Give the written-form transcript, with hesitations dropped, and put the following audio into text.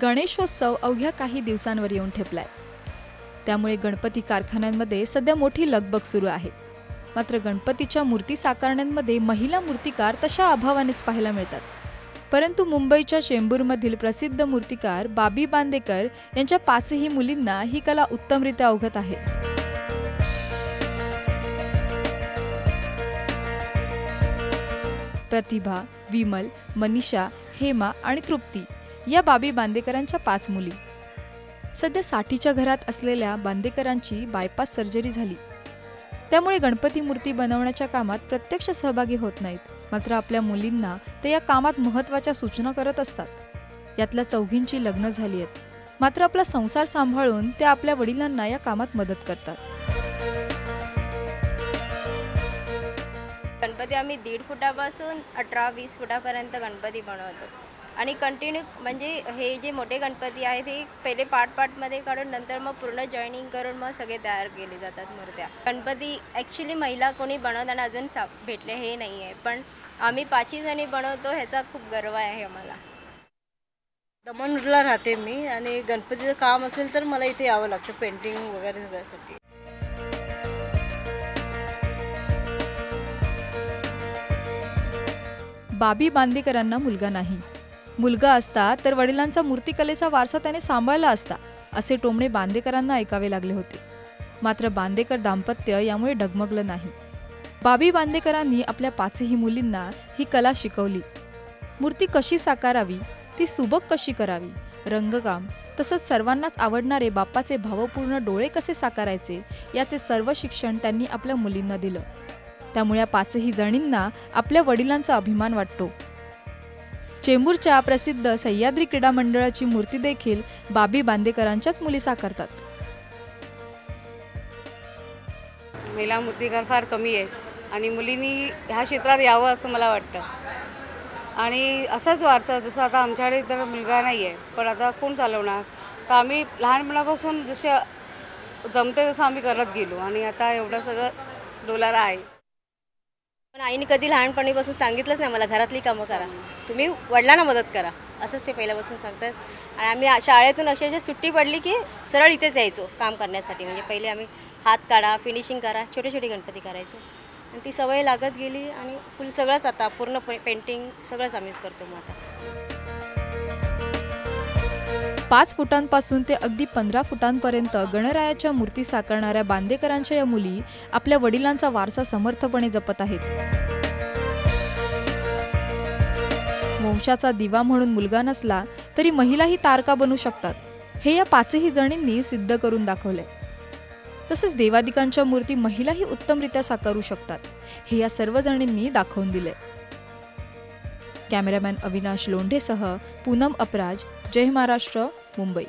गणेशोत्सव अवघ्या काही दिवसांवर येऊन ठेपलाय। त्यामुळे गणपती कारखान्यांमध्ये सध्या मोठी लगबग सुरू आहे। मात्र गणपतीच्या मूर्ती साकारण्यांमध्ये महिला मूर्तिकार तशा अभावानेच पाहायला मिळतात। परंतु मुंबईच्या चेंबूरमधील प्रसिद्ध मूर्तिकार बाबी बांदेकर यांच्या 5ही मुलींना ही कला उत्तमरित्या अवगत आहे। प्रतिभा, विमल, मनीषा, हेमा आणि तृप्ती या बाबी बांदेकरांच्या 5 मुली। सध्या 60च्या घरात असलेल्या बांदेकरांची बायपास सर्जरी झाली। त्यामुळे गणपती मूर्ती बनवण्याच्या कामात प्रत्यक्ष सहभागी होत नाहीत। मात्र आपल्या मुलींना ते या कामात महत्त्वाच्या सूचना करत असतात। यातल्या 4घींची लग्न झाली आहेत। मात्र आपला संसार सांभाळून ते आपल्या वडिलांना या कामात मदत करतात। गणपती आम्ही 1.5 फुटापासून 18-20 फुटापर्यंत गणपती बनवतो आणि कंटिन्यू म्हणजे हे जे मोठे गणपती आहेत ते पहिले पार्टमध्ये काढून नंतर मग पूर्ण जॉईनिंग करून मग सगळे तयार केले जातात मूर्त्या। गणपती ॲक्च्युली महिला कोणी बनवताना अजून भेटले हे नाही आहे, पण आम्ही 5ही जणी बनवतो, ह्याचा खूप गर्व आहे आम्हाला। दमणला राहते मी आणि गणपतीचं काम असेल तर मला इथे यावं लागतं पेंटिंग वगैरे सगळ्यासाठी। बाबी बांदेकरांना मुलगा नाही। मुलगा असता तर वडिलांचा मूर्तिकलेचा वारसा त्याने सांभाळला असता, असे टोमणे बांदेकरांना ऐकावे लागले होते। मात्र बांदेकर दाम्पत्य यामुळे डगमगलं नाही। बाबी बांदेकरांनी आपल्या 5ही मुलींना ही कला शिकवली। मूर्ती कशी साकारावी, ती सुबक कशी करावी, रंगकाम तसंच सर्वांनाच आवडणारे बाप्पाचे भावपूर्ण डोळे कसे साकारायचे याचे सर्व शिक्षण त्यांनी आपल्या मुलींना दिलं। त्यामुळे या 5ही जणींना आपल्या वडिलांचा अभिमान वाटतो। चेंबूरच्या प्रसिद्ध सह्याद्री क्रीडा मंडळाची मूर्ती देखील बाबी बांदेकरांच्याच मुली साकारतात। महिला मूर्तिकार फार कमी आहेत आणि मुलींनी ह्या क्षेत्रात यावं असं मला वाटतं। आणि असाच वारसा जसं आता आमच्याकडे तर मुलगा नाही आहे, पण आता कोण चालवणार, तर आम्ही लहानपणापासून जसे जमते तसं आम्ही करत गेलो आणि आता एवढं सगळं डोलारा आहे। पण आईने कधी लहानपणीपासून सांगितलंच नाही मला घरातली कामं करा, तुम्ही वडिलांना मदत करा, असंच ते पहिल्यापासून सांगतात। आणि आम्ही शाळेतून अशी सुट्टी पडली की सरळ इथेच यायचो काम करण्यासाठी। म्हणजे पहिले आम्ही हात काढा, फिनिशिंग करा, छोटे छोटे गणपती करायचो आणि ती सवय लागत गेली आणि फुल सगळंच आता पूर्ण पेंटिंग सगळंच आम्हीच करतो। मग आता 5 फुटांपासून ते अगदी 15 फुटांपर्यंत गणरायाच्या मूर्ती साकारणाऱ्या बांदेकरांच्या या मुली आपल्या वडिलांचा वारसा समर्थपणे जपत आहेत। वंशाचा दिवा म्हणून मुलगा नसला तरी महिलाही तारका बनू शकतात, हे या 5ही जणींनी सिद्ध करून दाखवलंय। तसंच देवादिकांच्या मूर्ती महिलाही उत्तमरित्या साकारू शकतात, हे या सर्व जणींनी दाखवून दिलंय। कॅमेरामॅन अविनाश लोंढेसह पूनम अपराज, जय महाराष्ट्र, मुंबई।